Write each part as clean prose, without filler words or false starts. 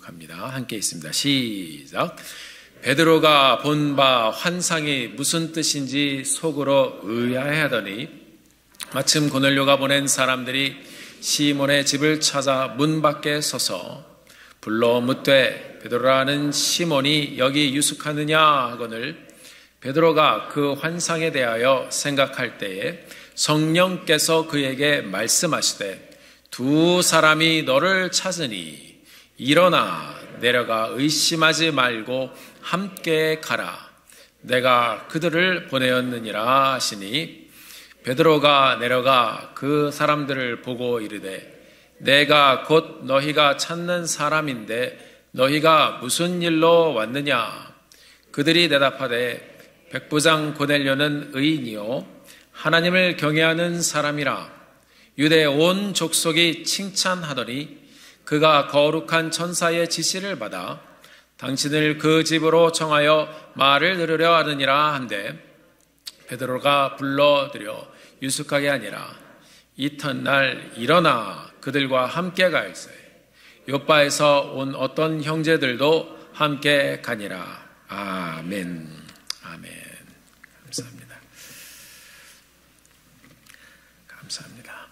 봉독합니다. 함께 있습니다. 시작. 베드로가 본 바 환상이 무슨 뜻인지 속으로 의아해하더니 마침 고넬료가 보낸 사람들이 시몬의 집을 찾아 문 밖에 서서 불러 묻되 베드로라는 시몬이 여기 유숙하느냐 하거늘 베드로가 그 환상에 대하여 생각할 때에 성령께서 그에게 말씀하시되 두 사람이 너를 찾으니 일어나 내려가 의심하지 말고 함께 가라. 내가 그들을 보내었느니라 하시니 베드로가 내려가 그 사람들을 보고 이르되 내가 곧 너희가 찾는 사람인데 너희가 무슨 일로 왔느냐. 그들이 대답하되 백부장 고넬료는 의인이요 하나님을 경외하는 사람이라. 유대 온 족속이 칭찬하더니 그가 거룩한 천사의 지시를 받아 당신을 그 집으로 청하여 말을 들으려 하느니라 한데 베드로가 불러들여 유숙하게 하니라. 이튿날 일어나 그들과 함께 갈새 요빠에서 온 어떤 형제들도 함께 가니라. 아멘. 아멘. 감사합니다. 감사합니다.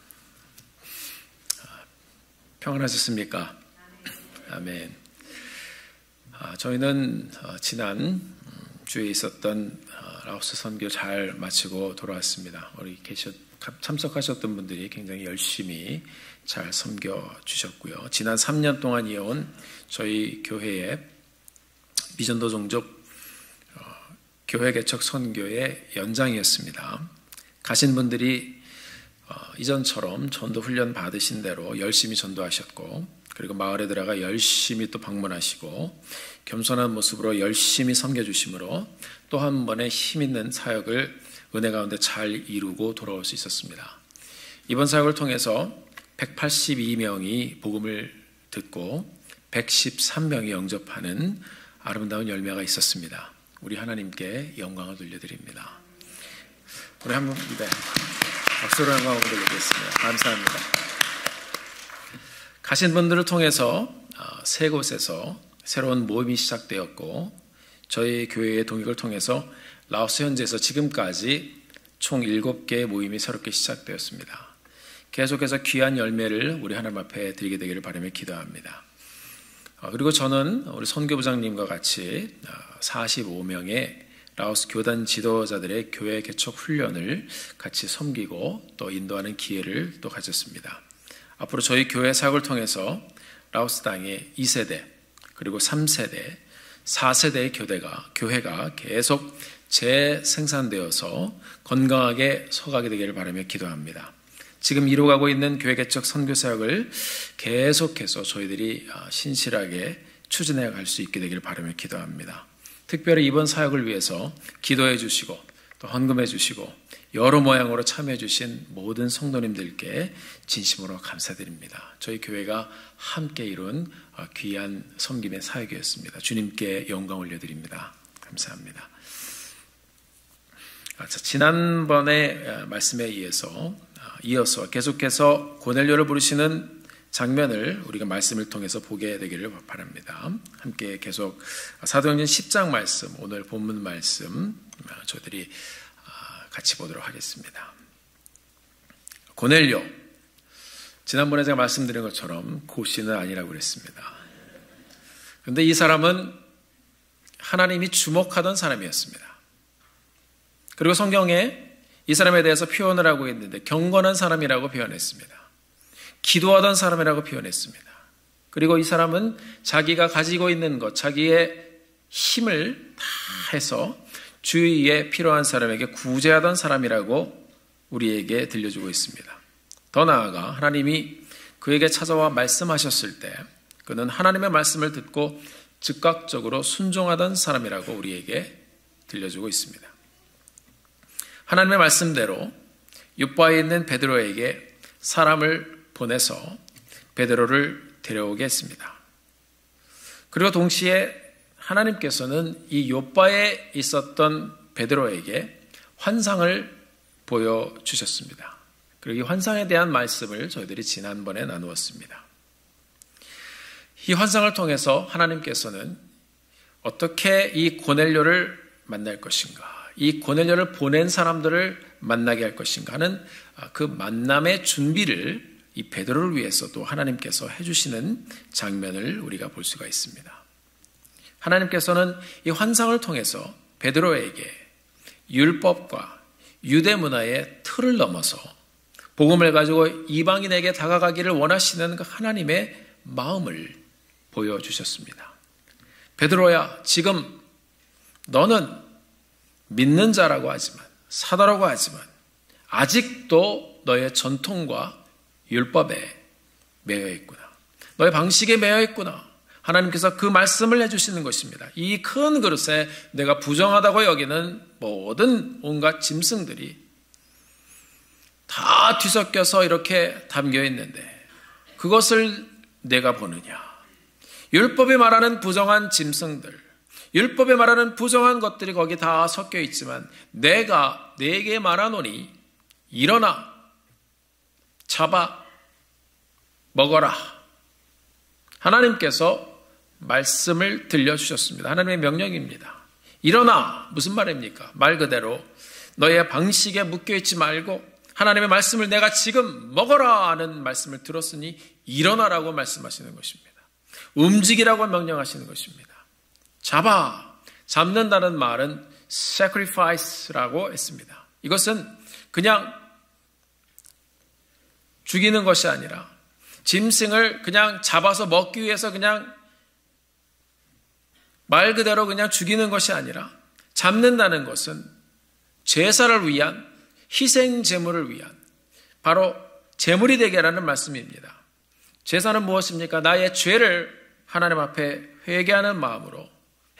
평안하셨습니까? 아멘. 저희는 지난 주에 있었던 라오스 선교 잘 마치고 돌아왔습니다. 우리 참석하셨던 분들이 굉장히 열심히 잘 섬겨주셨고요. 지난 3년 동안 이어온 저희 교회의 비전도 종족 교회 개척 선교의 연장이었습니다. 가신 분들이 이전처럼 전도 훈련 받으신 대로 열심히 전도하셨고 그리고 마을에 들어가 열심히 또 방문하시고 겸손한 모습으로 열심히 섬겨주심으로 또 한 번의 힘있는 사역을 은혜 가운데 잘 이루고 돌아올 수 있었습니다. 이번 사역을 통해서 182명이 복음을 듣고 113명이 영접하는 아름다운 열매가 있었습니다. 우리 하나님께 영광을 돌려드립니다. 우리 한번 박수로 영광을 돌리겠습니다. 감사합니다. 가신 분들을 통해서 세 곳에서 새로운 모임이 시작되었고 저희 교회의 동역을 통해서 라오스 현지에서 지금까지 총 7개의 모임이 새롭게 시작되었습니다. 계속해서 귀한 열매를 우리 하나님 앞에 드리게 되기를 바라며 기도합니다. 그리고 저는 우리 선교부장님과 같이 45명의 라오스 교단 지도자들의 교회 개척 훈련을 같이 섬기고 또 인도하는 기회를 또 가졌습니다. 앞으로 저희 교회 사역을 통해서 라오스 땅의 2세대 그리고 3세대, 4세대의 교회가 계속 재생산되어서 건강하게 서가게 되기를 바라며 기도합니다. 지금 이루어가고 있는 교회 개척 선교 사역을 계속해서 저희들이 신실하게 추진해 갈 수 있게 되기를 바라며 기도합니다. 특별히 이번 사역을 위해서 기도해 주시고 또 헌금해 주시고 여러 모양으로 참여해 주신 모든 성도님들께 진심으로 감사드립니다. 저희 교회가 함께 이룬 귀한 섬김의 사역이었습니다. 주님께 영광 올려드립니다. 감사합니다. 지난번의 말씀에 이어서 계속해서 고넬료를 부르시는 장면을 우리가 말씀을 통해서 보게 되기를 바랍니다. 함께 계속 사도행전 10장 말씀, 오늘 본문 말씀 저희들이 같이 보도록 하겠습니다. 고넬료, 지난번에 제가 말씀드린 것처럼 고씨는 아니라고 그랬습니다. 그런데 이 사람은 하나님이 주목하던 사람이었습니다. 그리고 성경에 이 사람에 대해서 표현을 하고 있는데 경건한 사람이라고 표현했습니다. 기도하던 사람이라고 표현했습니다. 그리고 이 사람은 자기가 가지고 있는 것, 자기의 힘을 다 해서 주위에 필요한 사람에게 구제하던 사람이라고 우리에게 들려주고 있습니다. 더 나아가 하나님이 그에게 찾아와 말씀하셨을 때 그는 하나님의 말씀을 듣고 즉각적으로 순종하던 사람이라고 우리에게 들려주고 있습니다. 하나님의 말씀대로 요빠에 있는 베드로에게 사람을 보내서 베드로를 데려오게 했습니다. 그리고 동시에 하나님께서는 이 요빠에 있었던 베드로에게 환상을 보여주셨습니다. 그리고 이 환상에 대한 말씀을 저희들이 지난번에 나누었습니다. 이 환상을 통해서 하나님께서는 어떻게 이 고넬료를 만날 것인가, 이 고넬료를 보낸 사람들을 만나게 할 것인가 하는 그 만남의 준비를 이 베드로를 위해서도 하나님께서 해주시는 장면을 우리가 볼 수가 있습니다. 하나님께서는 이 환상을 통해서 베드로에게 율법과 유대 문화의 틀을 넘어서 복음을 가지고 이방인에게 다가가기를 원하시는 그 하나님의 마음을 보여주셨습니다. 베드로야, 지금 너는 믿는 자라고 하지만, 사도라고 하지만 아직도 너의 전통과 율법에 매여 있구나. 너의 방식에 매여 있구나. 하나님께서 그 말씀을 해주시는 것입니다. 이 큰 그릇에 내가 부정하다고 여기는 모든 온갖 짐승들이 다 뒤섞여서 이렇게 담겨 있는데 그것을 내가 보느냐. 율법이 말하는 부정한 짐승들, 율법에 말하는 부정한 것들이 거기 다 섞여 있지만 내가 네게 말하노니 일어나 잡아 먹어라. 하나님께서 말씀을 들려주셨습니다. 하나님의 명령입니다. 일어나. 무슨 말입니까? 말 그대로 너의 방식에 묶여있지 말고 하나님의 말씀을 내가 지금 먹어라 하는 말씀을 들었으니 일어나라고 말씀하시는 것입니다. 움직이라고 명령하시는 것입니다. 잡는다는 말은 sacrifice라고 했습니다. 이것은 그냥 죽이는 것이 아니라 짐승을 그냥 잡아서 먹기 위해서 그냥 말 그대로 그냥 죽이는 것이 아니라 잡는다는 것은 제사를 위한 희생 제물을 위한 바로 제물이 되게 하라는 말씀입니다. 제사는 무엇입니까? 나의 죄를 하나님 앞에 회개하는 마음으로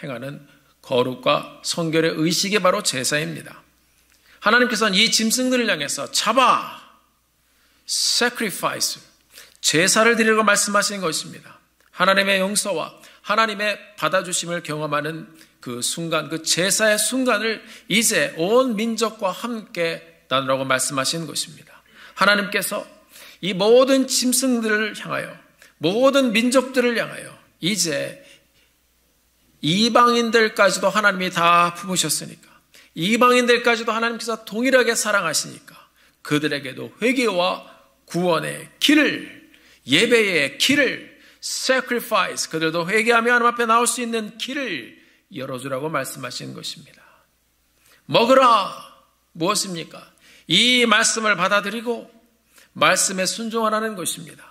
행하는 거룩과 성결의 의식이 바로 제사입니다. 하나님께서는 이 짐승들을 향해서 잡아 sacrifice 제사를 드리라고 말씀하시는 것입니다. 하나님의 용서와 하나님의 받아주심을 경험하는 그 순간, 그 제사의 순간을 이제 온 민족과 함께 나누라고 말씀하시는 것입니다. 하나님께서 이 모든 짐승들을 향하여, 모든 민족들을 향하여 이제 이방인들까지도 하나님이 다 품으셨으니까, 이방인들까지도 하나님께서 동일하게 사랑하시니까 그들에게도 회개와 구원의 길을, 예배의 길을, sacrifice, 그들도 회개하며 하나님 앞에 나올 수 있는 길을 열어주라고 말씀하시는 것입니다. 먹으라. 무엇입니까? 이 말씀을 받아들이고 말씀에 순종하라는 것입니다.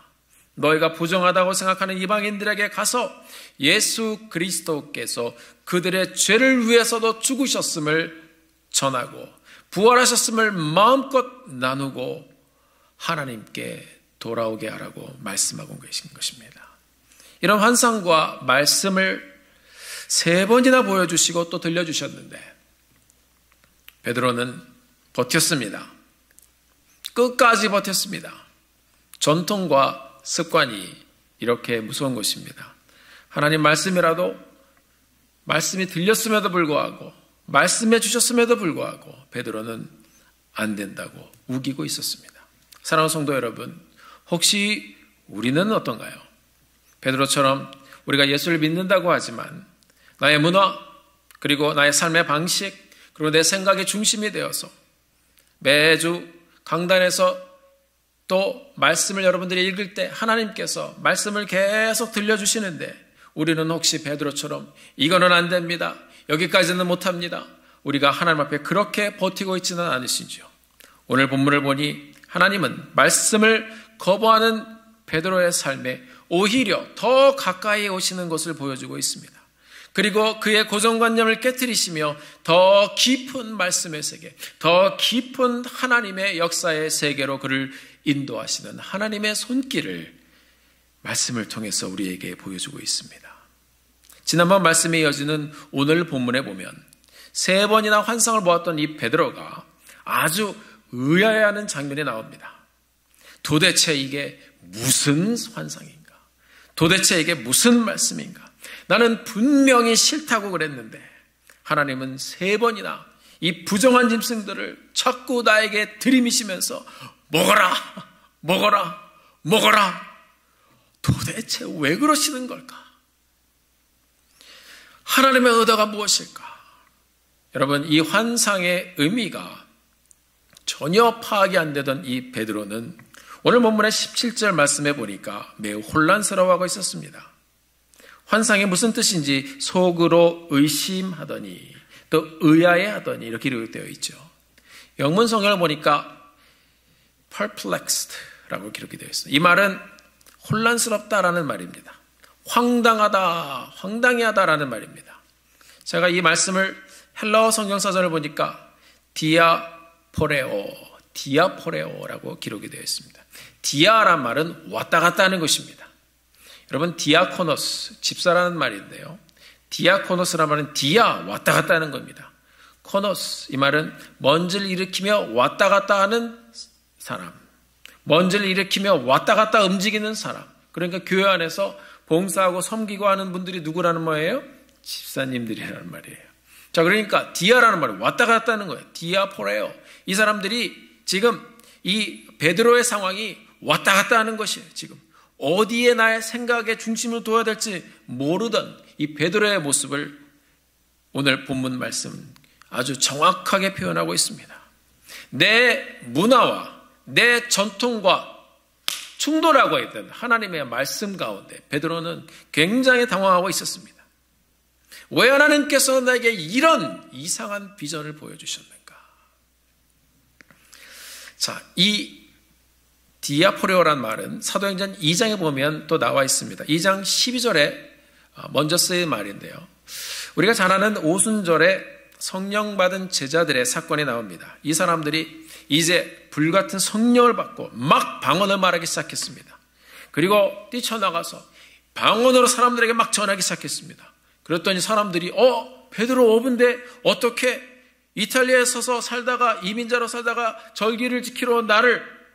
너희가 부정하다고 생각하는 이방인들에게 가서 예수 그리스도께서 그들의 죄를 위해서도 죽으셨음을 전하고 부활하셨음을 마음껏 나누고 하나님께 돌아오게 하라고 말씀하고 계신 것입니다. 이런 환상과 말씀을 3번이나 보여주시고 또 들려주셨는데 베드로는 버텼습니다. 끝까지 버텼습니다. 전통과 습관이 이렇게 무서운 것입니다. 하나님 말씀이라도 말씀이 들렸음에도 불구하고 말씀해 주셨음에도 불구하고 베드로는 안 된다고 우기고 있었습니다. 사랑하는 성도 여러분, 혹시 우리는 어떤가요? 베드로처럼 우리가 예수를 믿는다고 하지만 나의 문화 그리고 나의 삶의 방식 그리고 내 생각의 중심이 되어서 매주 강단에서 또 말씀을 여러분들이 읽을 때 하나님께서 말씀을 계속 들려주시는데 우리는 혹시 베드로처럼 이거는 안 됩니다. 여기까지는 못합니다. 우리가 하나님 앞에 그렇게 버티고 있지는 않으시죠. 오늘 본문을 보니 하나님은 말씀을 거부하는 베드로의 삶에 오히려 더 가까이 오시는 것을 보여주고 있습니다. 그리고 그의 고정관념을 깨트리시며 더 깊은 말씀의 세계, 더 깊은 하나님의 역사의 세계로 그를 인도하시는 하나님의 손길을 말씀을 통해서 우리에게 보여주고 있습니다. 지난번 말씀에 이어지는 오늘 본문에 보면 3번이나 환상을 보았던 이 베드로가 아주 의아해하는 장면이 나옵니다. 도대체 이게 무슨 환상인가? 도대체 이게 무슨 말씀인가? 나는 분명히 싫다고 그랬는데 하나님은 3번이나 이 부정한 짐승들을 자꾸 나에게 들이미시면서 먹어라, 먹어라, 먹어라. 도대체 왜 그러시는 걸까? 하나님의 의도가 무엇일까? 여러분, 이 환상의 의미가 전혀 파악이 안 되던 이 베드로는 오늘 본문의 17절 말씀에 보니까 매우 혼란스러워하고 있었습니다. 환상이 무슨 뜻인지 속으로 의심하더니 또 의아해하더니 이렇게 기록되어 있죠. 영문 성경을 보니까 perplexed라고 기록이 되어 있어요. 이 말은 혼란스럽다라는 말입니다. 황당해하다라는 말입니다. 제가 이 말씀을 헬라어 성경사전을 보니까 디아포레오라고 기록이 되어 있습니다. 디아란 말은 왔다 갔다 하는 것입니다. 여러분, 디아코노스, 집사라는 말인데요. 디아코노스란 말은 디아, 왔다 갔다 하는 겁니다. 코노스, 이 말은 먼지를 일으키며 왔다 갔다 하는 사람. 먼지를 일으키며 왔다 갔다 움직이는 사람. 그러니까 교회 안에서 봉사하고 섬기고 하는 분들이 누구라는 말이에요? 집사님들이라는 말이에요. 자, 그러니까 디아라는 말은 왔다 갔다 하는 거예요. 디아포레오. 이 사람들이 지금 이 베드로의 상황이 왔다 갔다 하는 것이에요. 지금 어디에 나의 생각의 중심을 둬야 될지 모르던 이 베드로의 모습을 오늘 본문 말씀 아주 정확하게 표현하고 있습니다. 내 문화와 내 전통과 충돌하고 있던 하나님의 말씀 가운데 베드로는 굉장히 당황하고 있었습니다. 왜 하나님께서 나에게 이런 이상한 비전을 보여주셨는가? 자, 이 디아포레오란 말은 사도행전 2장에 보면 또 나와 있습니다. 2장 12절에 먼저 쓰인 말인데요. 우리가 잘 아는 오순절에 성령 받은 제자들의 사건이 나옵니다. 이 사람들이 이제 불같은 성령을 받고 막 방언을 말하기 시작했습니다. 그리고 뛰쳐나가서 방언으로 사람들에게 막 전하기 시작했습니다. 그랬더니 사람들이 베드로 오분데 어떻게 이탈리아에 서서 살다가 이민자로 살다가 절기를 지키러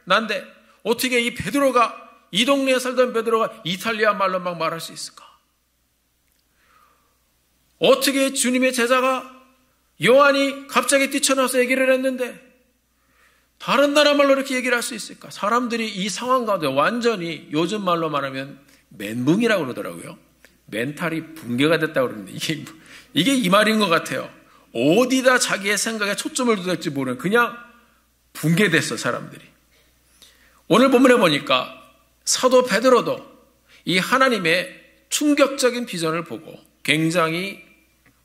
난데 어떻게 이 베드로가 이 동네에 살던 베드로가 이탈리아 말로 막 말할 수 있을까? 어떻게 주님의 제자가 요한이 갑자기 뛰쳐나와서 얘기를 했는데 다른 나라 말로 이렇게 얘기를 할 수 있을까? 사람들이 이 상황 가운데 완전히 요즘 말로 말하면 멘붕이라고 그러더라고요. 멘탈이 붕괴가 됐다고 그러는데 이게 이 말인 것 같아요. 어디다 자기의 생각에 초점을 둬야 될지 모르는 그냥 붕괴됐어, 사람들이. 오늘 본문에 보니까 사도 베드로도 이 하나님의 충격적인 비전을 보고 굉장히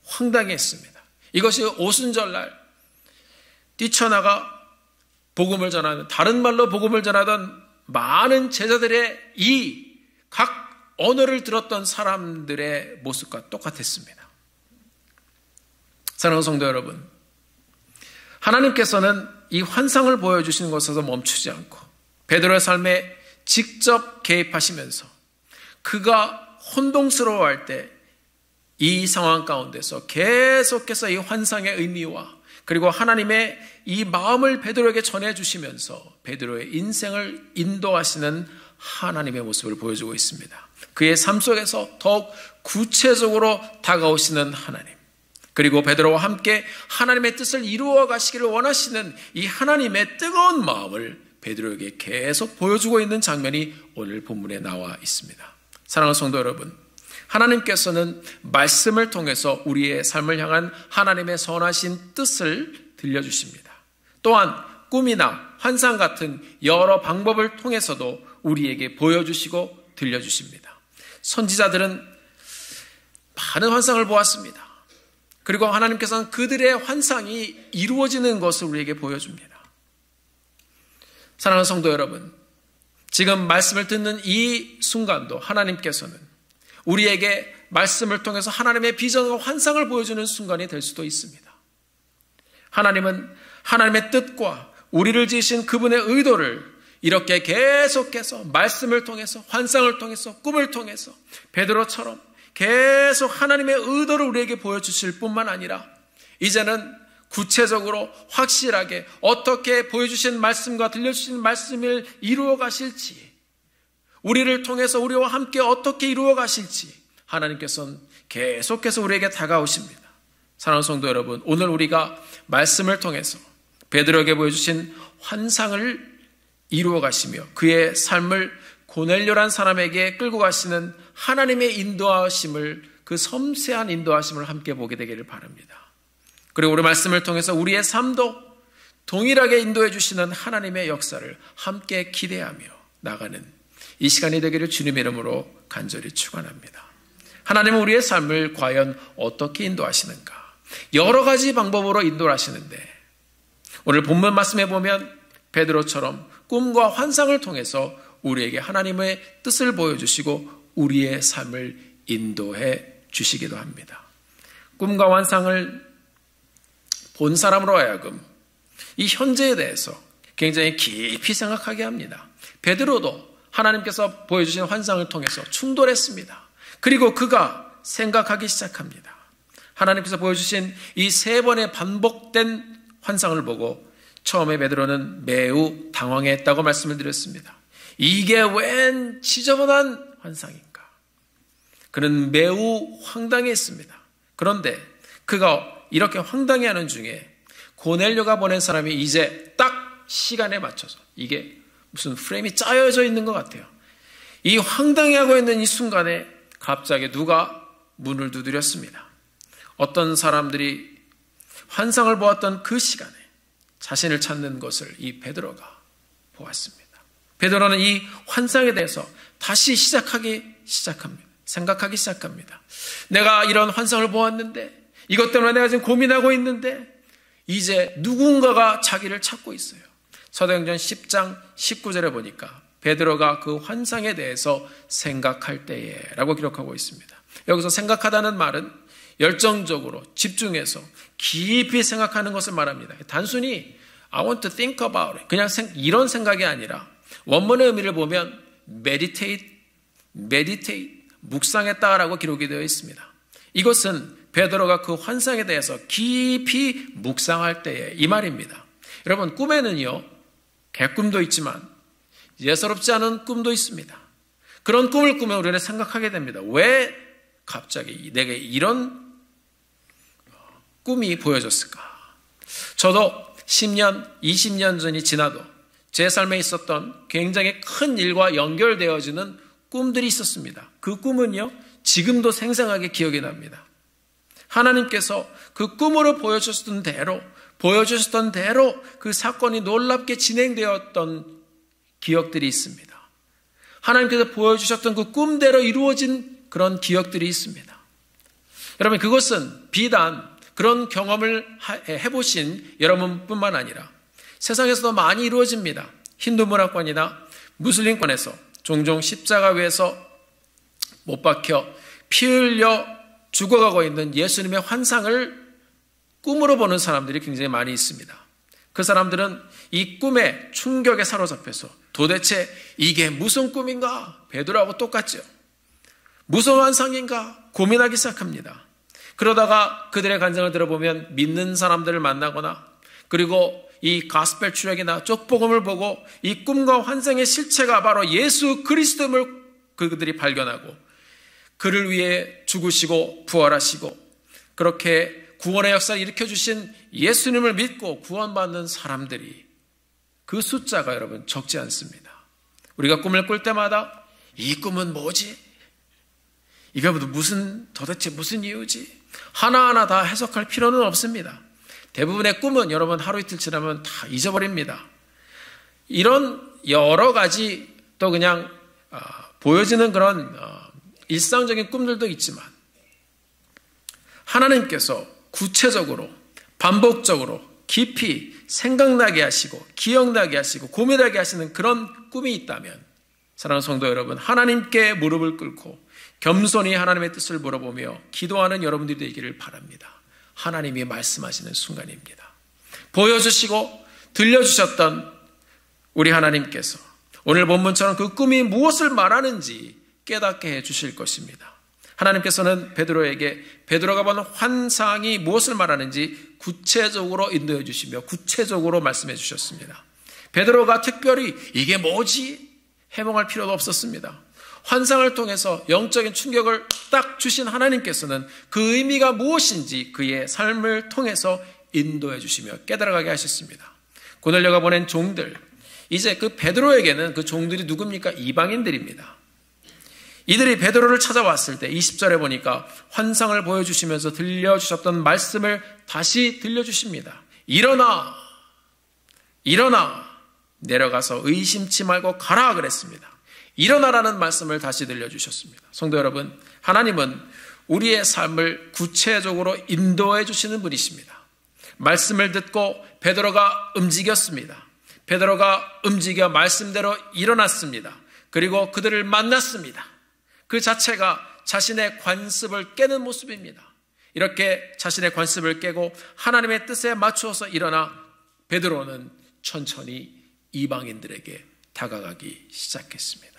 황당했습니다. 이것이 오순절날 뛰쳐나가 복음을 전하는, 다른 말로 복음을 전하던 많은 제자들의 이 각 언어를 들었던 사람들의 모습과 똑같았습니다. 사랑하는 성도 여러분, 하나님께서는 이 환상을 보여주시는 것에서 멈추지 않고 베드로의 삶에 직접 개입하시면서 그가 혼동스러워할 때 이 상황 가운데서 계속해서 이 환상의 의미와 그리고 하나님의 이 마음을 베드로에게 전해주시면서 베드로의 인생을 인도하시는 하나님의 모습을 보여주고 있습니다. 그의 삶 속에서 더욱 구체적으로 다가오시는 하나님, 그리고 베드로와 함께 하나님의 뜻을 이루어 가시기를 원하시는 이 하나님의 뜨거운 마음을 베드로에게 계속 보여주고 있는 장면이 오늘 본문에 나와 있습니다. 사랑하는 성도 여러분, 하나님께서는 말씀을 통해서 우리의 삶을 향한 하나님의 선하신 뜻을 들려주십니다. 또한 꿈이나 환상 같은 여러 방법을 통해서도 우리에게 보여주시고 들려주십니다. 선지자들은 많은 환상을 보았습니다. 그리고 하나님께서는 그들의 환상이 이루어지는 것을 우리에게 보여줍니다. 사랑하는 성도 여러분, 지금 말씀을 듣는 이 순간도 하나님께서는 우리에게 말씀을 통해서 하나님의 비전과 환상을 보여주는 순간이 될 수도 있습니다. 하나님은 하나님의 뜻과 우리를 지으신 그분의 의도를 이렇게 계속해서 말씀을 통해서, 환상을 통해서, 꿈을 통해서 베드로처럼 계속 하나님의 의도를 우리에게 보여주실 뿐만 아니라 이제는 구체적으로 확실하게 어떻게 보여주신 말씀과 들려주신 말씀을 이루어 가실지, 우리를 통해서 우리와 함께 어떻게 이루어 가실지 하나님께서는 계속해서 우리에게 다가오십니다. 사랑하는 성도 여러분, 오늘 우리가 말씀을 통해서 베드로에게 보여주신 환상을 이루어 가시며 그의 삶을 고넬료란 사람에게 끌고 가시는 하나님의 인도하심을, 그 섬세한 인도하심을 함께 보게 되기를 바랍니다. 그리고 우리 말씀을 통해서 우리의 삶도 동일하게 인도해 주시는 하나님의 역사를 함께 기대하며 나가는 이 시간이 되기를 주님의 이름으로 간절히 축원합니다. 하나님은 우리의 삶을 과연 어떻게 인도하시는가? 여러 가지 방법으로 인도를 하시는데 오늘 본문 말씀에 보면 베드로처럼 꿈과 환상을 통해서 우리에게 하나님의 뜻을 보여주시고 우리의 삶을 인도해 주시기도 합니다. 꿈과 환상을 본 사람으로 하여금 이 현재에 대해서 굉장히 깊이 생각하게 합니다. 베드로도 하나님께서 보여주신 환상을 통해서 충돌했습니다. 그리고 그가 생각하기 시작합니다. 하나님께서 보여주신 이 3번의 반복된 환상을 보고 처음에 베드로는 매우 당황했다고 말씀을 드렸습니다. 이게 웬 지저분한 환상인가? 그는 매우 황당했습니다. 그런데 그가 이렇게 황당해하는 중에 고넬료가 보낸 사람이 이제 딱 시간에 맞춰서, 이게 무슨 프레임이 짜여져 있는 것 같아요. 이 황당해하고 있는 이 순간에 갑자기 누가 문을 두드렸습니다. 어떤 사람들이 환상을 보았던 그 시간에 자신을 찾는 것을 이 베드로가 보았습니다. 베드로는 이 환상에 대해서 다시 생각하기 시작합니다. 내가 이런 환상을 보았는데, 이것 때문에 내가 지금 고민하고 있는데 이제 누군가가 자기를 찾고 있어요. 사도행전 10장 19절에 보니까 베드로가 그 환상에 대해서 생각할 때에 라고 기록하고 있습니다. 여기서 생각하다는 말은 열정적으로 집중해서 깊이 생각하는 것을 말합니다. 단순히 I want to think about it, 그냥 이런 생각이 아니라 원문의 의미를 보면 meditate, 묵상했다라고 기록이 되어 있습니다. 이것은 베드로가 그 환상에 대해서 깊이 묵상할 때에 이 말입니다. 여러분, 꿈에는요, 개꿈도 있지만 예사롭지 않은 꿈도 있습니다. 그런 꿈을 꾸면 우리는 생각하게 됩니다. 왜 갑자기 내게 이런 꿈이 보여졌을까? 저도 10년, 20년 전이 지나도 제 삶에 있었던 굉장히 큰 일과 연결되어지는 꿈들이 있었습니다. 그 꿈은요, 지금도 생생하게 기억이 납니다. 하나님께서 그 꿈으로 보여주셨던 대로 그 사건이 놀랍게 진행되었던 기억들이 있습니다. 하나님께서 보여주셨던 그 꿈대로 이루어진 그런 기억들이 있습니다. 여러분, 그것은 비단 그런 경험을 해보신 여러분뿐만 아니라 세상에서도 많이 이루어집니다. 힌두 문화권이나 무슬림권에서 종종 십자가 위에서 못 박혀 피 흘려 죽어가고 있는 예수님의 환상을 꿈으로 보는 사람들이 굉장히 많이 있습니다. 그 사람들은 이 꿈의 충격에 사로잡혀서 도대체 이게 무슨 꿈인가? 베드로하고 똑같죠. 무슨 환상인가? 고민하기 시작합니다. 그러다가 그들의 간증을 들어보면 믿는 사람들을 만나거나 그리고 이 가스펠 출애기나 쪽복음을 보고 이 꿈과 환상의 실체가 바로 예수 그리스도임을 그들이 발견하고 그를 위해 죽으시고 부활하시고 그렇게 구원의 역사를 일으켜주신 예수님을 믿고 구원받는 사람들이 그 숫자가 여러분 적지 않습니다. 우리가 꿈을 꿀 때마다 이 꿈은 뭐지? 이게 도대체 무슨 이유지? 하나하나 다 해석할 필요는 없습니다. 대부분의 꿈은 여러분 하루 이틀 지나면 다 잊어버립니다. 이런 여러 가지 또 그냥 보여지는 그런 일상적인 꿈들도 있지만 하나님께서 구체적으로 반복적으로 깊이 생각나게 하시고 기억나게 하시고 고민하게 하시는 그런 꿈이 있다면 사랑하는 성도 여러분, 하나님께 무릎을 꿇고 겸손히 하나님의 뜻을 물어보며 기도하는 여러분들이 되기를 바랍니다. 하나님이 말씀하시는 순간입니다. 보여주시고 들려주셨던 우리 하나님께서 오늘 본문처럼 그 꿈이 무엇을 말하는지 깨닫게 해주실 것입니다. 하나님께서는 베드로에게 베드로가 본 환상이 무엇을 말하는지 구체적으로 인도해 주시며 구체적으로 말씀해 주셨습니다. 베드로가 특별히 이게 뭐지? 해몽할 필요도 없었습니다. 환상을 통해서 영적인 충격을 딱 주신 하나님께서는 그 의미가 무엇인지 그의 삶을 통해서 인도해 주시며 깨달아가게 하셨습니다. 고넬료가 보낸 종들, 이제 그 베드로에게는 그 종들이 누굽니까? 이방인들입니다. 이들이 베드로를 찾아왔을 때 20절에 보니까 환상을 보여주시면서 들려주셨던 말씀을 다시 들려주십니다. 일어나 내려가서 의심치 말고 가라 그랬습니다. 일어나라는 말씀을 다시 들려주셨습니다. 성도 여러분, 하나님은 우리의 삶을 구체적으로 인도해 주시는 분이십니다. 말씀을 듣고 베드로가 움직였습니다. 베드로가 움직여 말씀대로 일어났습니다. 그리고 그들을 만났습니다. 그 자체가 자신의 관습을 깨는 모습입니다. 이렇게 자신의 관습을 깨고 하나님의 뜻에 맞추어서 일어나 베드로는 천천히 이방인들에게 다가가기 시작했습니다.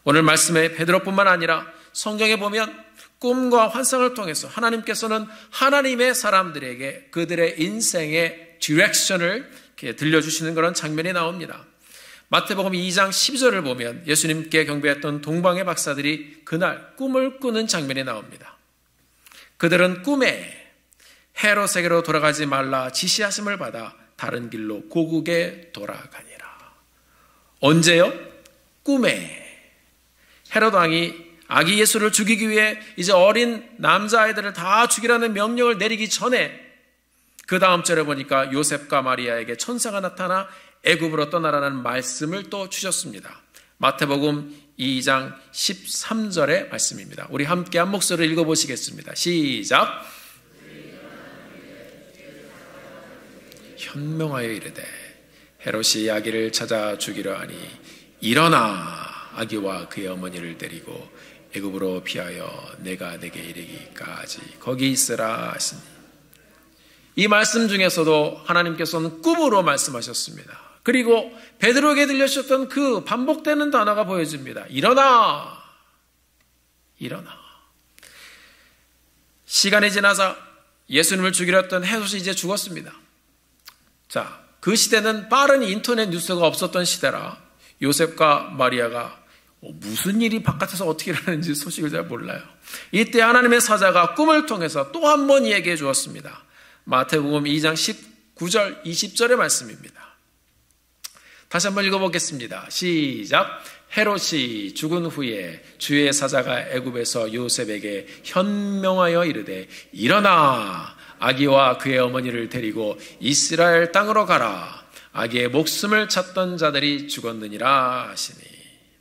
오늘 말씀에 베드로뿐만 아니라 성경에 보면 꿈과 환상을 통해서 하나님께서는 하나님의 사람들에게 그들의 인생의 디렉션을 들려주시는 그런 장면이 나옵니다. 마태복음 2장 12절을 보면 예수님께 경배했던 동방의 박사들이 그날 꿈을 꾸는 장면이 나옵니다. 그들은 꿈에 헤롯에게로 돌아가지 말라 지시하심을 받아 다른 길로 고국에 돌아가니라. 언제요? 꿈에. 헤롯 왕이 아기 예수를 죽이기 위해 이제 어린 남자아이들을 다 죽이라는 명령을 내리기 전에 그 다음 절에 보니까 요셉과 마리아에게 천사가 나타나 애굽으로 떠나라는 말씀을 또 주셨습니다. 마태복음 2장 13절의 말씀입니다. 우리 함께 한 목소리를 읽어보시겠습니다. 시작. 현명하여 이르되 헤롯이 아기를 찾아 죽이려 하니 일어나 아기와 그의 어머니를 데리고 애굽으로 피하여 내가 내게 이르기까지 거기 있으라 하시니, 이 말씀 중에서도 하나님께서는 꿈으로 말씀하셨습니다. 그리고 베드로에게 들려주셨던 그 반복되는 단어가 보여집니다. 일어나. 시간이 지나자 예수님을 죽이려 했던 헤롯이 이제 죽었습니다. 자, 그 시대는 빠른 인터넷 뉴스가 없었던 시대라 요셉과 마리아가 무슨 일이 바깥에서 어떻게 일어나는지 소식을 잘 몰라요. 이때 하나님의 사자가 꿈을 통해서 또 한 번 이야기해 주었습니다. 마태복음 2장 19절 20절의 말씀입니다. 다시 한번 읽어보겠습니다. 시작. 헤롯이 죽은 후에 주의 사자가 애굽에서 요셉에게 현명하여 이르되 일어나 아기와 그의 어머니를 데리고 이스라엘 땅으로 가라. 아기의 목숨을 찾던 자들이 죽었느니라 하시니.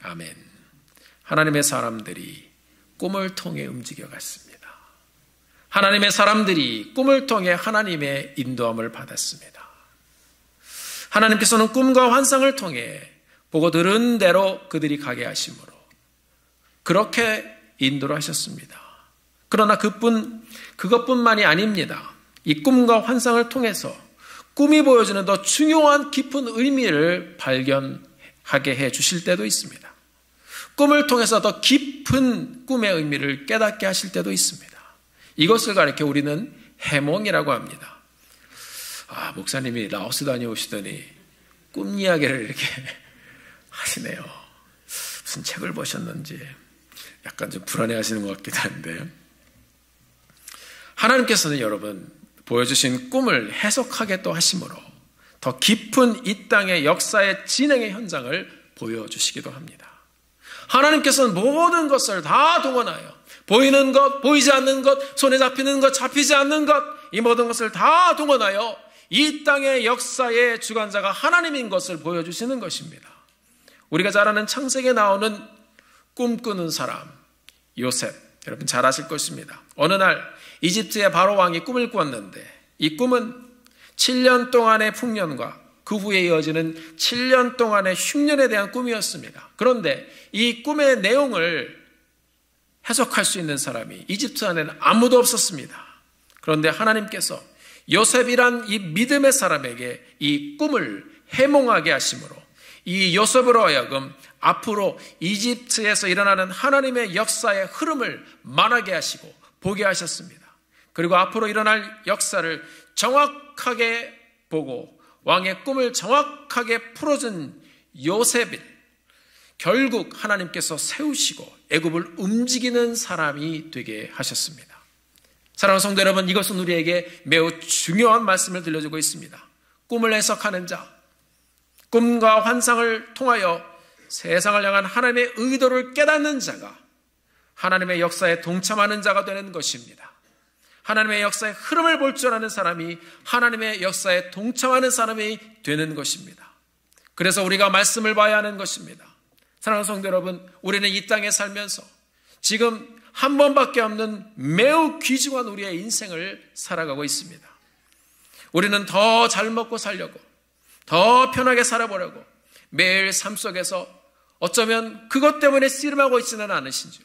아멘. 하나님의 사람들이 꿈을 통해 움직여갔습니다. 하나님의 사람들이 꿈을 통해 하나님의 인도함을 받았습니다. 하나님께서는 꿈과 환상을 통해 보고 들은 대로 그들이 가게 하심으로 그렇게 인도를 하셨습니다. 그러나 그것뿐만이 아닙니다. 이 꿈과 환상을 통해서 꿈이 보여주는 더 중요한 깊은 의미를 발견하게 해 주실 때도 있습니다. 꿈을 통해서 더 깊은 꿈의 의미를 깨닫게 하실 때도 있습니다. 이것을 가리켜 우리는 해몽이라고 합니다. 목사님이 라오스 다녀오시더니 꿈 이야기를 이렇게 하시네요. 무슨 책을 보셨는지 약간 좀 불안해하시는 것 같기도 한데, 하나님께서는 여러분 보여주신 꿈을 해석하게 또 하심으로 더 깊은 이 땅의 역사의 진행의 현장을 보여주시기도 합니다. 하나님께서는 모든 것을 다 동원하여 보이는 것, 보이지 않는 것, 손에 잡히는 것, 잡히지 않는 것, 이 모든 것을 다 동원하여 이 땅의 역사의 주관자가 하나님인 것을 보여주시는 것입니다. 우리가 잘 아는 창세기에 나오는 꿈꾸는 사람 요셉, 여러분 잘 아실 것입니다. 어느 날 이집트의 바로 왕이 꿈을 꾸었는데 이 꿈은 7년 동안의 풍년과 그 후에 이어지는 7년 동안의 흉년에 대한 꿈이었습니다. 그런데 이 꿈의 내용을 해석할 수 있는 사람이 이집트 안에는 아무도 없었습니다. 그런데 하나님께서 요셉이란 이 믿음의 사람에게 이 꿈을 해몽하게 하심으로 이 요셉으로 하여금 앞으로 이집트에서 일어나는 하나님의 역사의 흐름을 말하게 하시고 보게 하셨습니다. 그리고 앞으로 일어날 역사를 정확하게 보고 왕의 꿈을 정확하게 풀어준 요셉을 결국 하나님께서 세우시고 애굽을 움직이는 사람이 되게 하셨습니다. 사랑하는 성도 여러분, 이것은 우리에게 매우 중요한 말씀을 들려주고 있습니다. 꿈을 해석하는 자, 꿈과 환상을 통하여 세상을 향한 하나님의 의도를 깨닫는 자가 하나님의 역사에 동참하는 자가 되는 것입니다. 하나님의 역사의 흐름을 볼 줄 아는 사람이 하나님의 역사에 동참하는 사람이 되는 것입니다. 그래서 우리가 말씀을 봐야 하는 것입니다. 사랑하는 성도 여러분, 우리는 이 땅에 살면서 지금 한 번밖에 없는 매우 귀중한 우리의 인생을 살아가고 있습니다. 우리는 더 잘 먹고 살려고, 더 편하게 살아보려고 매일 삶 속에서 어쩌면 그것 때문에 씨름하고 있지는 않으신지요.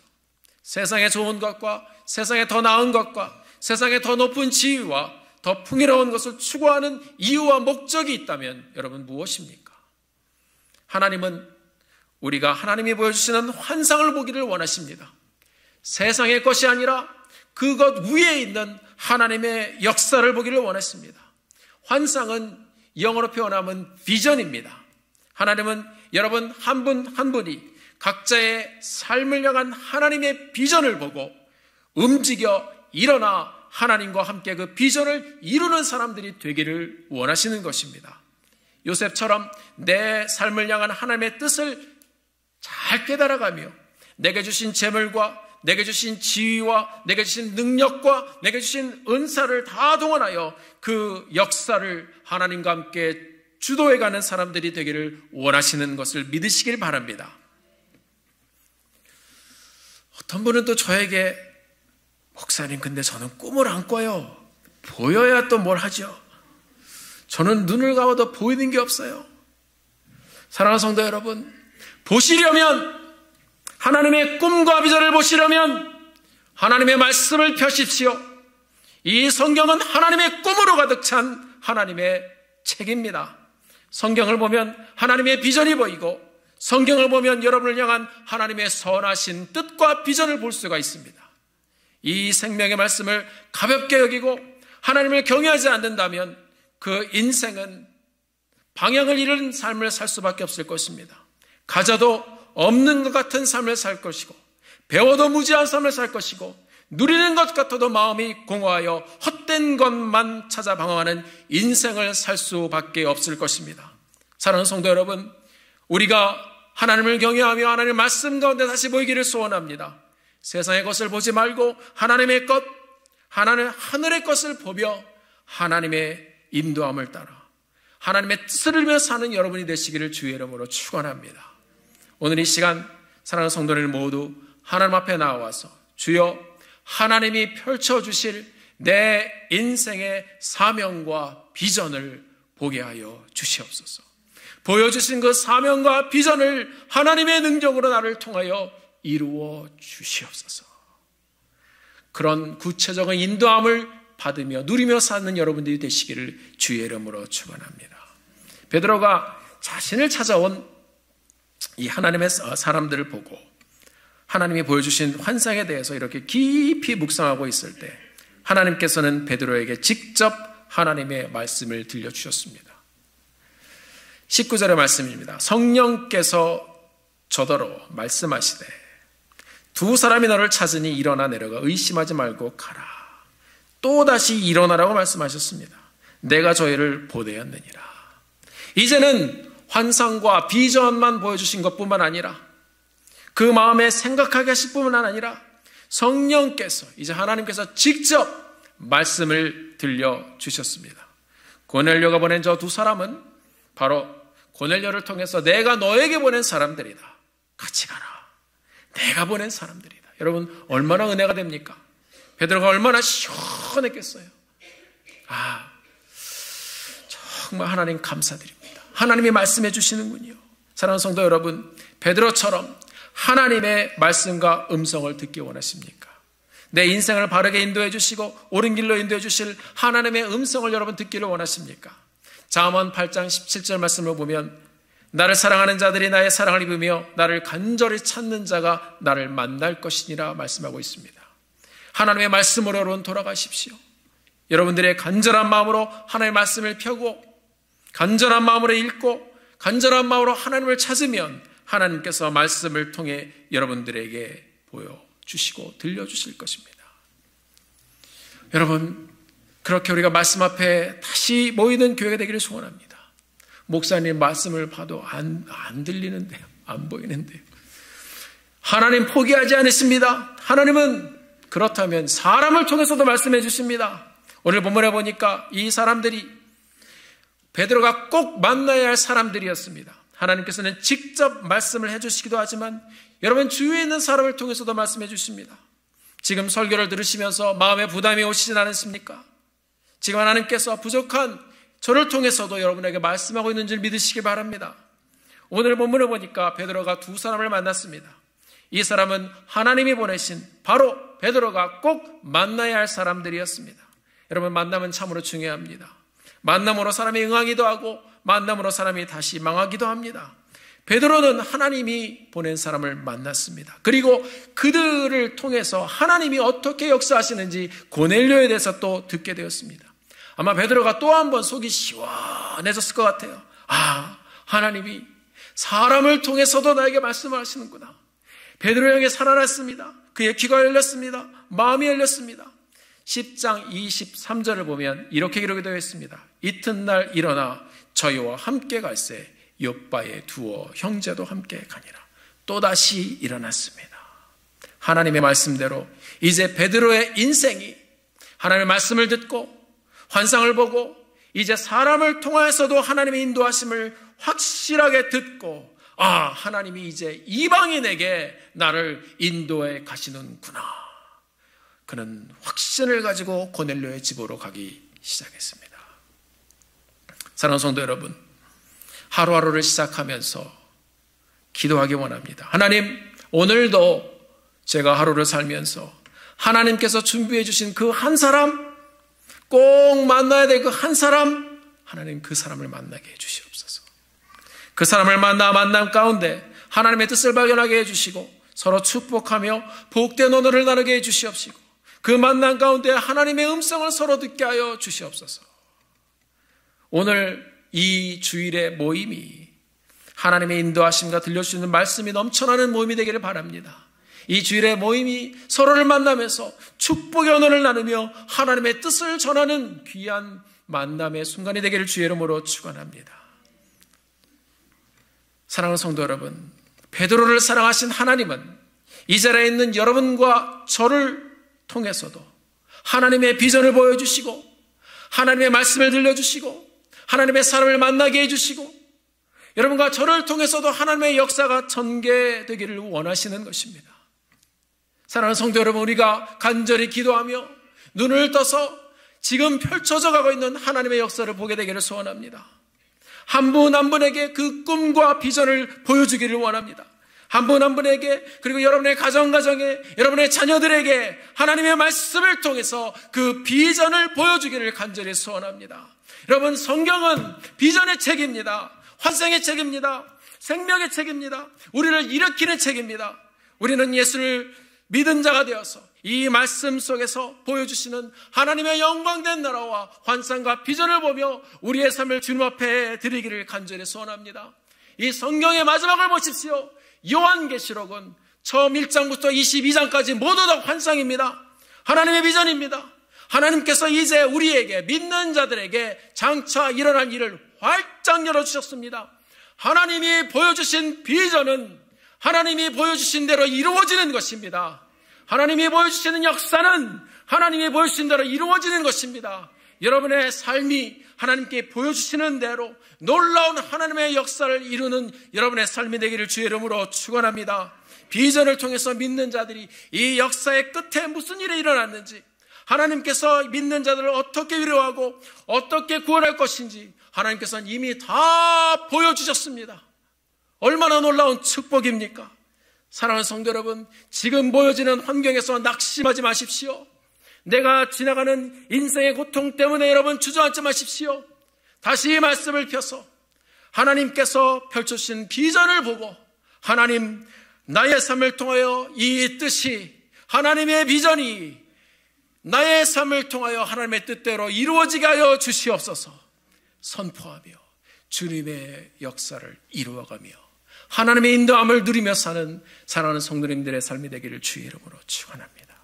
세상에 좋은 것과 세상에 더 나은 것과 세상에 더 높은 지위와 더 풍요로운 것을 추구하는 이유와 목적이 있다면 여러분 무엇입니까? 하나님은 우리가 하나님이 보여주시는 환상을 보기를 원하십니다. 세상의 것이 아니라 그것 위에 있는 하나님의 역사를 보기를 원하십니다. 환상은 영어로 표현하면 비전입니다. 하나님은 여러분 한 분 한 분이 각자의 삶을 향한 하나님의 비전을 보고 움직여 일어나 하나님과 함께 그 비전을 이루는 사람들이 되기를 원하시는 것입니다. 요셉처럼 내 삶을 향한 하나님의 뜻을 잘 깨달아가며 내게 주신 재물과 내게 주신 지위와 내게 주신 능력과 내게 주신 은사를 다 동원하여 그 역사를 하나님과 함께 주도해가는 사람들이 되기를 원하시는 것을 믿으시길 바랍니다. 어떤 분은 또 저에게 목사님 근데 저는 꿈을 안 꿔요. 보여야 또 뭘 하죠. 저는 눈을 감아도 보이는 게 없어요. 사랑하는 성도 여러분, 보시려면 하나님의 꿈과 비전을 보시려면 하나님의 말씀을 펴십시오. 이 성경은 하나님의 꿈으로 가득 찬 하나님의 책입니다. 성경을 보면 하나님의 비전이 보이고 성경을 보면 여러분을 향한 하나님의 선하신 뜻과 비전을 볼 수가 있습니다. 이 생명의 말씀을 가볍게 여기고 하나님을 경외하지 않는다면 그 인생은 방향을 잃은 삶을 살 수밖에 없을 것입니다. 가져도 없는 것 같은 삶을 살 것이고 배워도 무지한 삶을 살 것이고 누리는 것 같아도 마음이 공허하여 헛된 것만 찾아 방황하는 인생을 살 수밖에 없을 것입니다. 사랑하는 성도 여러분, 우리가 하나님을 경외하며 하나님의 말씀 가운데 다시 보이기를 소원합니다. 세상의 것을 보지 말고 하나님의 것, 하늘의 것을 보며 하나님의 인도함을 따라 하나님의 뜻을 이루며 사는 여러분이 되시기를 주의 이름으로 축원합니다. 오늘 이 시간 사랑하는 성도들 모두 하나님 앞에 나와서 주여 하나님이 펼쳐주실 내 인생의 사명과 비전을 보게 하여 주시옵소서. 보여주신 그 사명과 비전을 하나님의 능력으로 나를 통하여 이루어 주시옵소서. 그런 구체적인 인도함을 받으며 누리며 사는 여러분들이 되시기를 주의 이름으로 축원합니다. 베드로가 자신을 찾아온 이 하나님의 사람들을 보고 하나님이 보여주신 환상에 대해서 이렇게 깊이 묵상하고 있을 때 하나님께서는 베드로에게 직접 하나님의 말씀을 들려주셨습니다. 19절의 말씀입니다. 성령께서 저더러 말씀하시되 두 사람이 너를 찾으니 일어나 내려가 의심하지 말고 가라. 또다시 일어나라고 말씀하셨습니다. 내가 저희를 보내었느니라. 이제는 환상과 비전만 보여주신 것뿐만 아니라 그 마음에 생각하게 하실 뿐만 아니라 성령께서 이제 하나님께서 직접 말씀을 들려주셨습니다. 고넬료가 보낸 저 두 사람은 바로 고넬료를 통해서 내가 너에게 보낸 사람들이다. 같이 가라. 내가 보낸 사람들이다. 여러분 얼마나 은혜가 됩니까? 베드로가 얼마나 시원했겠어요. 정말 하나님 감사드립니다. 하나님이 말씀해 주시는군요. 사랑하는 성도 여러분, 베드로처럼 하나님의 말씀과 음성을 듣기 원하십니까? 내 인생을 바르게 인도해 주시고 옳은 길로 인도해 주실 하나님의 음성을 여러분 듣기를 원하십니까? 잠언 8장 17절 말씀을 보면 나를 사랑하는 자들이 나의 사랑을 입으며 나를 간절히 찾는 자가 나를 만날 것이니라 말씀하고 있습니다. 하나님의 말씀으로 여러분 돌아가십시오. 여러분들의 간절한 마음으로 하나님의 말씀을 펴고 간절한 마음으로 읽고 간절한 마음으로 하나님을 찾으면 하나님께서 말씀을 통해 여러분들에게 보여주시고 들려주실 것입니다. 여러분 그렇게 우리가 말씀 앞에 다시 모이는 교회가 되기를 소원합니다. 목사님 말씀을 봐도 안 들리는데요. 안 보이는데요. 하나님 포기하지 않으십니다. 하나님은 그렇다면 사람을 통해서도 말씀해 주십니다. 오늘 본문에 보니까 이 사람들이 베드로가 꼭 만나야 할 사람들이었습니다. 하나님께서는 직접 말씀을 해주시기도 하지만 여러분 주위에 있는 사람을 통해서도 말씀해 주십니다. 지금 설교를 들으시면서 마음에 부담이 오시진 않으십니까? 지금 하나님께서 부족한 저를 통해서도 여러분에게 말씀하고 있는 줄 믿으시기 바랍니다. 오늘 본문을 보니까 베드로가 두 사람을 만났습니다. 이 사람은 하나님이 보내신 바로 베드로가 꼭 만나야 할 사람들이었습니다. 여러분 만남은 참으로 중요합니다. 만남으로 사람이 응하기도 하고 만남으로 사람이 다시 망하기도 합니다. 베드로는 하나님이 보낸 사람을 만났습니다. 그리고 그들을 통해서 하나님이 어떻게 역사하시는지 고넬료에 대해서 또 듣게 되었습니다. 아마 베드로가 또 한 번 속이 시원해졌을 것 같아요. 하나님이 사람을 통해서도 나에게 말씀을 하시는구나. 베드로 형이 살아났습니다. 그의 귀가 열렸습니다. 마음이 열렸습니다. 10장 23절을 보면 이렇게 기록이 되어 있습니다. 이튿날 일어나 저희와 함께 갈새 요바에 두어 형제도 함께 가니라. 또다시 일어났습니다. 하나님의 말씀대로 이제 베드로의 인생이 하나님의 말씀을 듣고 환상을 보고 이제 사람을 통하여서도 하나님의 인도하심을 확실하게 듣고 하나님이 이제 이방인에게 나를 인도해 가시는구나. 그는 확신을 가지고 고넬료의 집으로 가기 시작했습니다. 사랑하는 성도 여러분, 하루하루를 시작하면서 기도하기 원합니다. 하나님, 오늘도 제가 하루를 살면서 하나님께서 준비해 주신 그 한 사람, 꼭 만나야 될 그 한 사람, 하나님 그 사람을 만나게 해주시옵소서. 그 사람을 만남 가운데 하나님의 뜻을 발견하게 해주시고 서로 축복하며 복된 언어를 나누게 해주시옵시고 그 만남 가운데 하나님의 음성을 서로 듣게 하여 주시옵소서. 오늘 이 주일의 모임이 하나님의 인도하심과 들려주시는 말씀이 넘쳐나는 모임이 되기를 바랍니다. 이 주일의 모임이 서로를 만나면서 축복의 언어를 나누며 하나님의 뜻을 전하는 귀한 만남의 순간이 되기를 주의 이름으로 축원합니다. 사랑하는 성도 여러분, 베드로를 사랑하신 하나님은 이 자리에 있는 여러분과 저를 통해서도 하나님의 비전을 보여주시고 하나님의 말씀을 들려주시고 하나님의 사람을 만나게 해주시고 여러분과 저를 통해서도 하나님의 역사가 전개되기를 원하시는 것입니다. 사랑하는 성도 여러분, 우리가 간절히 기도하며 눈을 떠서 지금 펼쳐져 가고 있는 하나님의 역사를 보게 되기를 소원합니다. 한 분 한 분에게 그 꿈과 비전을 보여주기를 원합니다. 한 분 한 분에게, 그리고 여러분의 가정에, 여러분의 자녀들에게 하나님의 말씀을 통해서 그 비전을 보여주기를 간절히 소원합니다. 여러분, 성경은 비전의 책입니다. 환상의 책입니다. 생명의 책입니다. 우리를 일으키는 책입니다. 우리는 예수를 믿은 자가 되어서 이 말씀 속에서 보여주시는 하나님의 영광된 나라와 환상과 비전을 보며 우리의 삶을 주님 앞에 드리기를 간절히 소원합니다. 이 성경의 마지막을 보십시오. 요한계시록은 처음 1장부터 22장까지 모두 다 환상입니다. 하나님의 비전입니다. 하나님께서 이제 우리에게, 믿는 자들에게 장차 일어날 일을 활짝 열어주셨습니다. 하나님이 보여주신 비전은 하나님이 보여주신 대로 이루어지는 것입니다. 하나님이 보여주시는 역사는 하나님이 보여주신 대로 이루어지는 것입니다. 여러분의 삶이 하나님께 보여주시는 대로 놀라운 하나님의 역사를 이루는 여러분의 삶이 되기를 주의 이름으로 축원합니다. 비전을 통해서 믿는 자들이 이 역사의 끝에 무슨 일이 일어났는지, 하나님께서 믿는 자들을 어떻게 위로하고 어떻게 구원할 것인지 하나님께서는 이미 다 보여주셨습니다. 얼마나 놀라운 축복입니까? 사랑하는 성도 여러분, 지금 보여지는 환경에서 낙심하지 마십시오. 내가 지나가는 인생의 고통 때문에 여러분 주저앉지 마십시오. 다시 이 말씀을 펴서 하나님께서 펼쳐주신 비전을 보고, 하나님, 나의 삶을 통하여 이 뜻이, 하나님의 비전이 나의 삶을 통하여 하나님의 뜻대로 이루어지게 하여 주시옵소서 선포하며 주님의 역사를 이루어가며 하나님의 인도함을 누리며 사는 사랑하는 성도님들의 삶이 되기를 주의 이름으로 축원합니다.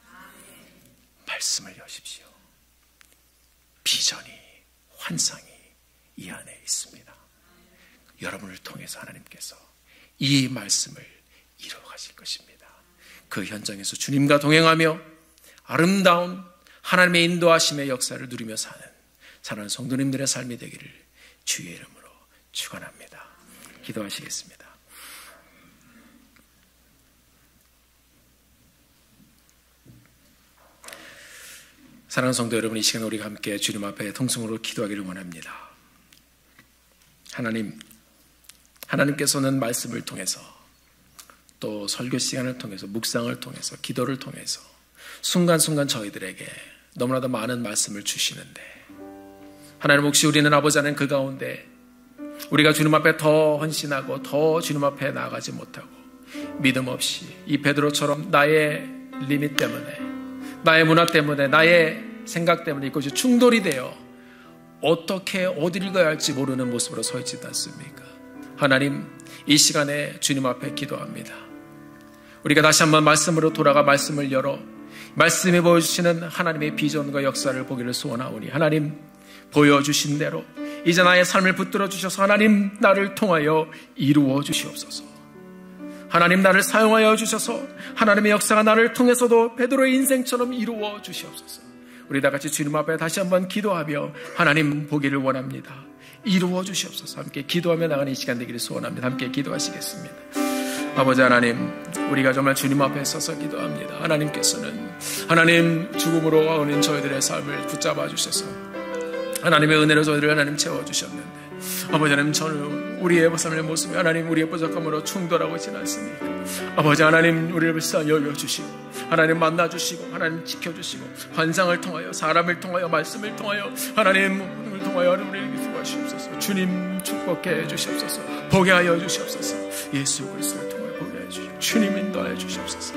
말씀을 여십시오. 비전이, 환상이 이 안에 있습니다. 여러분을 통해서 하나님께서 이 말씀을 이루어 가실 것입니다. 그 현장에서 주님과 동행하며 아름다운 하나님의 인도하심의 역사를 누리며 사는 성도님들의 삶이 되기를 주의 이름으로 축원합니다. 기도하시겠습니다. 사랑하는 성도 여러분, 이 시간 우리가 함께 주님 앞에 통성으로 기도하기를 원합니다. 하나님께서는 말씀을 통해서 또 설교 시간을 통해서 묵상을 통해서 기도를 통해서 순간순간 저희들에게 너무나도 많은 말씀을 주시는데, 하나님 혹시 우리는 아버지 하나님 그 가운데 우리가 주님 앞에 더 헌신하고 더 주님 앞에 나아가지 못하고 믿음 없이 이 베드로처럼 나의 리밋 때문에, 나의 문화 때문에, 나의 생각 때문에 이것이 충돌이 되어 어떻게 어디를 가야 할지 모르는 모습으로 서 있지 않습니까? 하나님, 이 시간에 주님 앞에 기도합니다. 우리가 다시 한번 말씀으로 돌아가 말씀을 열어 말씀이 보여주시는 하나님의 비전과 역사를 보기를 소원하오니, 하나님 보여주신 대로 이제 나의 삶을 붙들어 주셔서 하나님 나를 통하여 이루어 주시옵소서. 하나님 나를 사용하여 주셔서 하나님의 역사가 나를 통해서도 베드로의 인생처럼 이루어 주시옵소서. 우리 다 같이 주님 앞에 다시 한번 기도하며 하나님 보기를 원합니다. 이루어 주시옵소서. 함께 기도하며 나가는 이 시간 되기를 소원합니다. 함께 기도하시겠습니다. 아버지 하나님, 우리가 정말 주님 앞에 서서 기도합니다. 하나님께서는 하나님 죽음으로 오는 저희들의 삶을 붙잡아 주셔서 하나님의 은혜로 저희들을 하나님 채워주셨는데, 아버지 하나님, 저는 우리의 삶의 모습이 하나님 우리의 부족함으로 충돌하고 있지는 않습니까? 아버지 하나님, 우리를 불쌍히 여겨주시고 하나님 만나주시고 하나님 지켜주시고 환상을 통하여 사람을 통하여 말씀을 통하여 하나님을 통하여 우리에게 수고하시옵소서. 주님 축복해 주시옵소서. 보게 하여 주시옵소서. 예수 그리스도를 통하여 보게 하여 주시옵소서. 주님 인도하여 주시옵소서.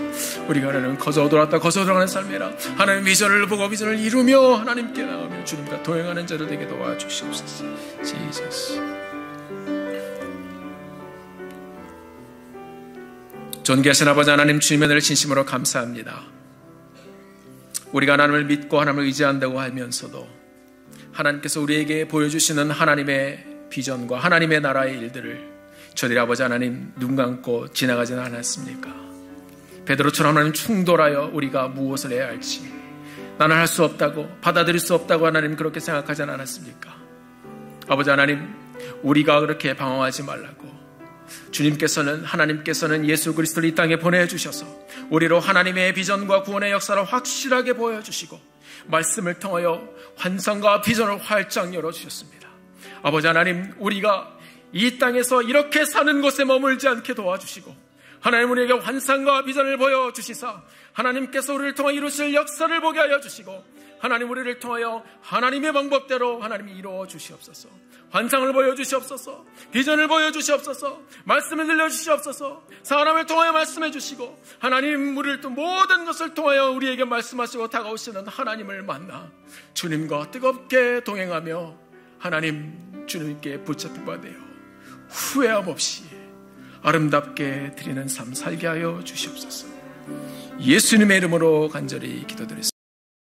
우리가 하나님 거저 돌았다 거저 들어가는 삶이라 하나님 비전을 보고 비전을 이루며 하나님께 나가며 주님과 동행하는 자들 되게 도와주시옵소서. 지저스. 존귀하신 아버지 하나님, 주님의 은혜를 진심으로 감사합니다. 우리가 하나님을 믿고 하나님을 의지한다고 하면서도 하나님께서 우리에게 보여주시는 하나님의 비전과 하나님의 나라의 일들을 저희들이 아버지 하나님 눈 감고 지나가지는 않았습니까? 베드로처럼 하나님 충돌하여 우리가 무엇을 해야 할지 나는 할 수 없다고, 받아들일 수 없다고 하나님 그렇게 생각하지 않았습니까? 아버지 하나님, 우리가 그렇게 방황하지 말라고, 하나님께서는 예수 그리스도를 이 땅에 보내주셔서 우리로 하나님의 비전과 구원의 역사를 확실하게 보여주시고 말씀을 통하여 환상과 비전을 활짝 열어주셨습니다. 아버지 하나님, 우리가 이 땅에서 이렇게 사는 곳에 머물지 않게 도와주시고 하나님 우리에게 환상과 비전을 보여주시사 하나님께서 우리를 통해 이루실 역사를 보게 하여 주시고 하나님 우리를 통하여 하나님의 방법대로 하나님이 이루어 주시옵소서. 환상을 보여주시옵소서. 비전을 보여주시옵소서. 말씀을 들려주시옵소서. 사람을 통하여 말씀해 주시고 하나님 우리를 또 모든 것을 통하여 우리에게 말씀하시고 다가오시는 하나님을 만나 주님과 뜨겁게 동행하며 하나님 주님께 붙잡힌 바 되어 후회함 없이 아름답게 드리는 삶 살게 하여 주시옵소서. 예수님의 이름으로 간절히 기도드렸습니다.